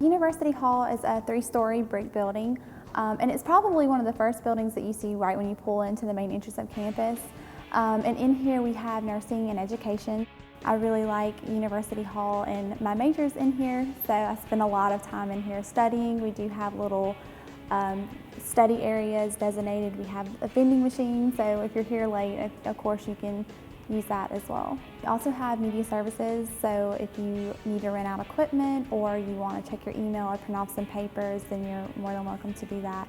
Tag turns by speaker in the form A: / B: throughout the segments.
A: University Hall is a 3-story brick building, and it's probably one of the first buildings that you see right when you pull into the main entrance of campus. And in here we have nursing and education. I really like University Hall, and my major's in here, so I spend a lot of time in here studying. We do have little study areas designated. We have a vending machine, so if you're here late, of course you can use that as well. We also have media services, so if you need to rent out equipment or you want to check your email or print off some papers, then you're more than welcome to do that.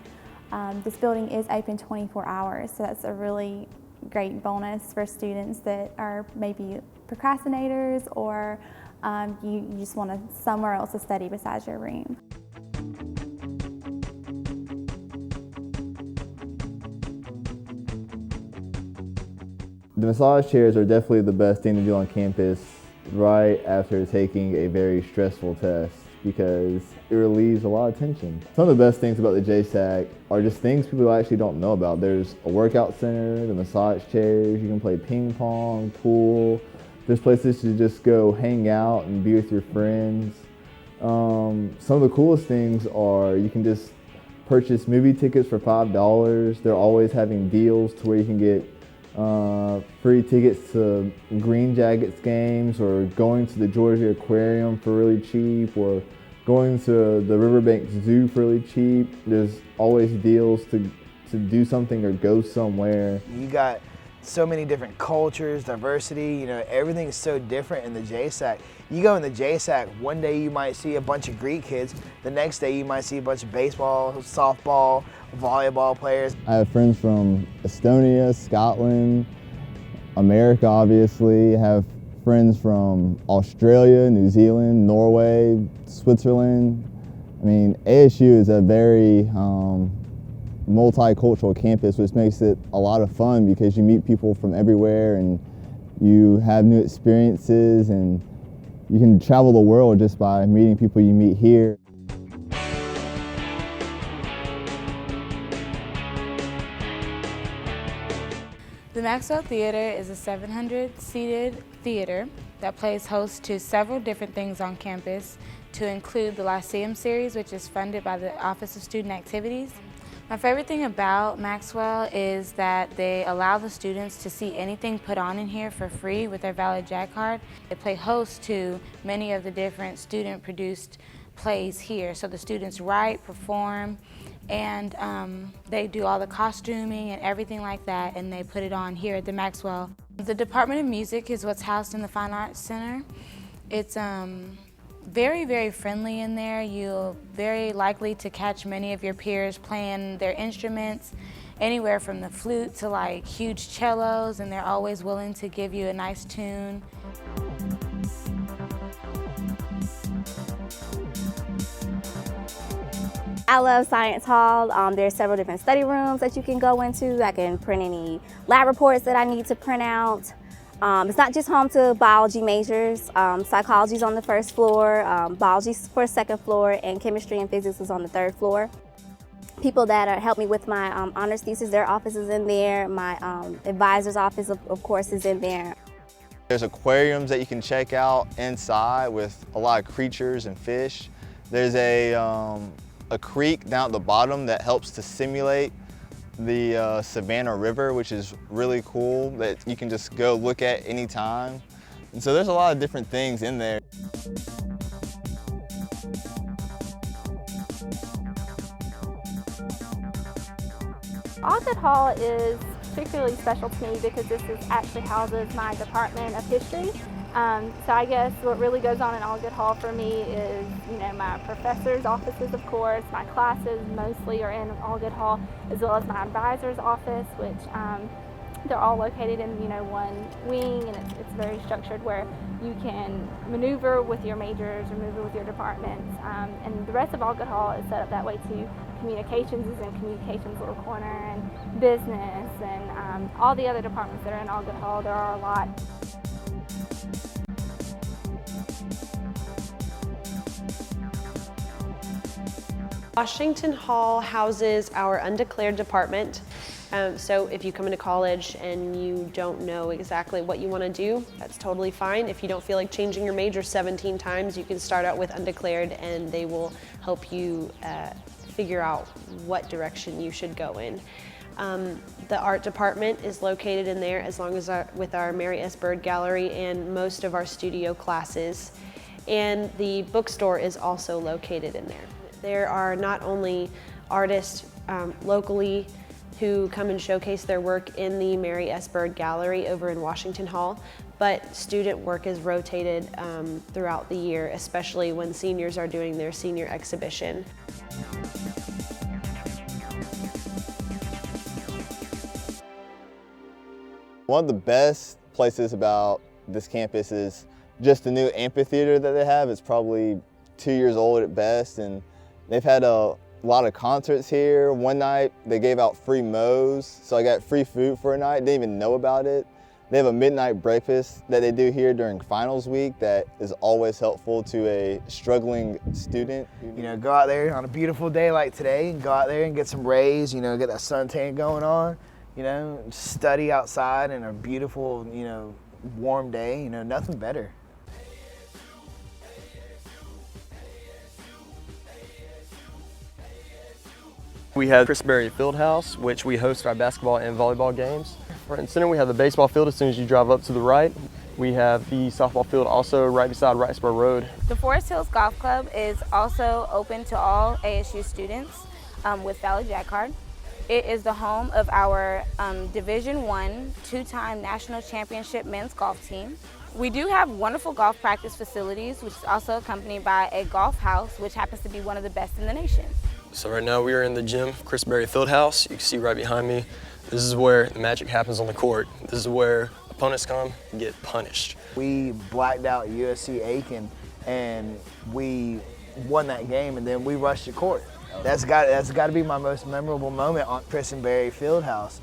A: This building is open 24 hours, so that's a really great bonus for students that are maybe procrastinators or you just want somewhere else to study besides your room.
B: The massage chairs are definitely the best thing to do on campus right after taking a very stressful test because it relieves a lot of tension. Some of the best things about the JSAC are just things people actually don't know about. There's a workout center, the massage chairs, you can play ping pong, pool. There's places to just go hang out and be with your friends. Some of the coolest things are you can just purchase movie tickets for $5. They're always having deals to where you can get free tickets to Green Jackets games or going to the Georgia Aquarium for really cheap or going to the Riverbank Zoo for really cheap. There's always deals to do something or go somewhere.
C: You got so many different cultures, diversity, you know, everything's so different in the JSAC. You go in the JSAC, one day you might see a bunch of Greek kids, the next day you might see a bunch of baseball, softball, volleyball players.
B: I have friends from Estonia, Scotland, America obviously. I have friends from Australia, New Zealand, Norway, Switzerland. I mean, ASU is a very multicultural campus, which makes it a lot of fun because you meet people from everywhere and you have new experiences and you can travel the world just by meeting people you meet here.
D: The Maxwell Theater is a 700-seated theater that plays host to several different things on campus, to include the Lyceum series, which is funded by the Office of Student Activities. My favorite thing about Maxwell is that they allow the students to see anything put on in here for free with their valid JAG card. They play host to many of the different student-produced plays here. So the students write, perform, and they do all the costuming and everything like that, and they put it on here at the Maxwell. The Department of Music is what's housed in the Fine Arts Center. It's very, very friendly in there. You're very likely to catch many of your peers playing their instruments, anywhere from the flute to like huge cellos, and they're always willing to give you a nice tune.
E: I love Science Hall. There's several different study rooms that you can go into. I can print any lab reports that I need to print out. It's not just home to biology majors. Psychology is on the first floor, biology is for the second floor, and chemistry and physics is on the third floor. People that help me with my honors thesis, their office is in there. My advisor's office, of course, is in there.
B: There's aquariums that you can check out inside with a lot of creatures and fish. There's a creek down at the bottom that helps to simulate the Savannah River, which is really cool, that you can just go look at any time. And so there's a lot of different things in there.
F: Augusta Hall is particularly special to me because this actually houses my Department of History. So I guess what really goes on in Augusta Hall for me is, you know, my professors' offices, of course, my classes mostly are in Augusta Hall, as well as my advisor's office, which they're all located in, you know, one wing, and it's very structured where you can maneuver with your majors or maneuver with your departments. And the rest of Augusta Hall is set up that way too. Communications is in communications little corner, and business, and all the other departments that are in Augusta Hall, there are a lot.
G: Washington Hall houses our undeclared department. So if you come into college and you don't know exactly what you want to do, that's totally fine. If you don't feel like changing your major 17 times, you can start out with undeclared and they will help you figure out what direction you should go in. The art department is located in there, as long as with our Mary S. Bird Gallery and most of our studio classes. And the bookstore is also located in there. There are not only artists locally who come and showcase their work in the Mary S. Bird Gallery over in Washington Hall, but student work is rotated throughout the year, especially when seniors are doing their senior exhibition.
B: One of the best places about this campus is just the new amphitheater that they have. It's probably 2 years old at best, and they've had a lot of concerts here. One night they gave out free mows, so I got free food for a night, didn't even know about it. They have a midnight breakfast that they do here during finals week that is always helpful to a struggling student.
C: You know, go out there on a beautiful day like today and go out there and get some rays, you know, get that suntan going on, you know, study outside in a beautiful, you know, warm day, you know, nothing better.
H: We have Chris Berry Fieldhouse, which we host our basketball and volleyball games. Right in center, we have the baseball field as soon as you drive up to the right. We have the softball field also right beside Wrightsboro Road.
D: The Forest Hills Golf Club is also open to all ASU students with valid JAG card. It is the home of our Division I, two-time national championship men's golf team. We do have wonderful golf practice facilities, which is also accompanied by a golf house, which happens to be one of the best in the nation.
H: So right now we are in the gym, Chris Berry Fieldhouse. You can see right behind me, this is where the magic happens on the court. This is where opponents come and get punished.
C: We blacked out USC Aiken and we won that game, and then we rushed the court. That's got to be my most memorable moment on Chris and Berry Fieldhouse.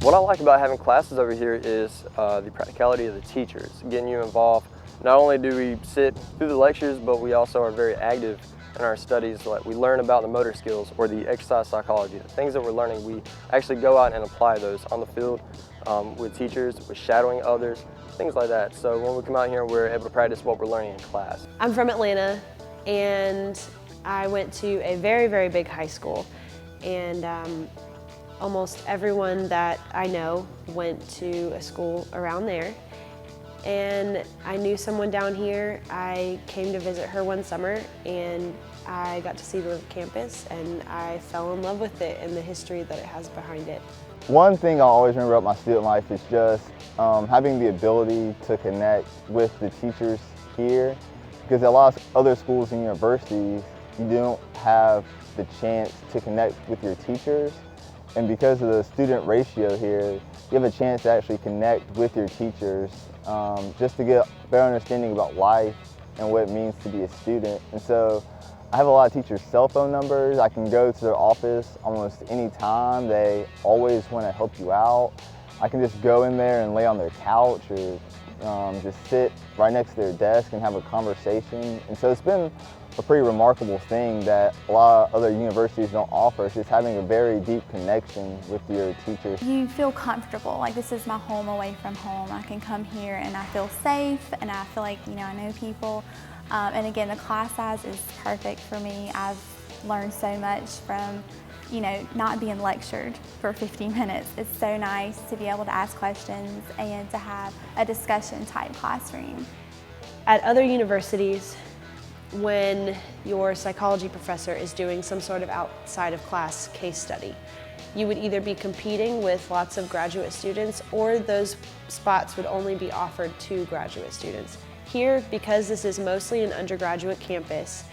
H: What I like about having classes over here is the practicality of the teachers, getting you involved. Not only do we sit through the lectures, but we also are very active in our studies. Like we learn about the motor skills or the exercise psychology, the things that we're learning. We actually go out and apply those on the field with teachers, with shadowing others, things like that. So when we come out here, we're able to practice what we're learning in class.
G: I'm from Atlanta, and I went to a very, very big high school, and almost everyone that I know went to a school around there. And I knew someone down here. I came to visit her one summer and I got to see the campus and I fell in love with it and the history that it has behind it.
B: One thing I always remember about my student life is just having the ability to connect with the teachers here, because at a lot of other schools and universities, you don't have the chance to connect with your teachers. And because of the student ratio here, you have a chance to actually connect with your teachers just to get a better understanding about life and what it means to be a student. And so I have a lot of teachers' cell phone numbers. I can go to their office almost any time. They always want to help you out. I can just go in there and lay on their couch or just sit right next to their desk and have a conversation. And so it's been a pretty remarkable thing that a lot of other universities don't offer. It's just having a very deep connection with your teachers.
A: You feel comfortable, like this is my home away from home. I can come here and I feel safe and I feel like, you know, I know people. And again, the class size is perfect for me. I've learned so much from, you know, not being lectured for 15 minutes. It's so nice to be able to ask questions and to have a discussion type classroom.
G: At other universities, when your psychology professor is doing some sort of outside of class case study, you would either be competing with lots of graduate students or those spots would only be offered to graduate students. Here, because this is mostly an undergraduate campus,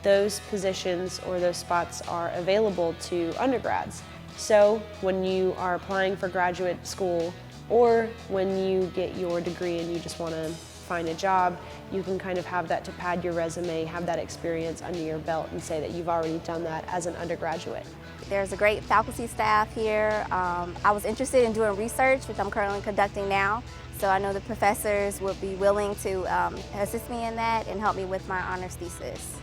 G: those positions or those spots are available to undergrads. So when you are applying for graduate school or when you get your degree and you just want to find a job, you can kind of have that to pad your resume, have that experience under your belt and say that you've already done that as an undergraduate.
E: There's a great faculty staff here. I was interested in doing research, which I'm currently conducting now, so I know the professors would be willing to assist me in that and help me with my honors thesis.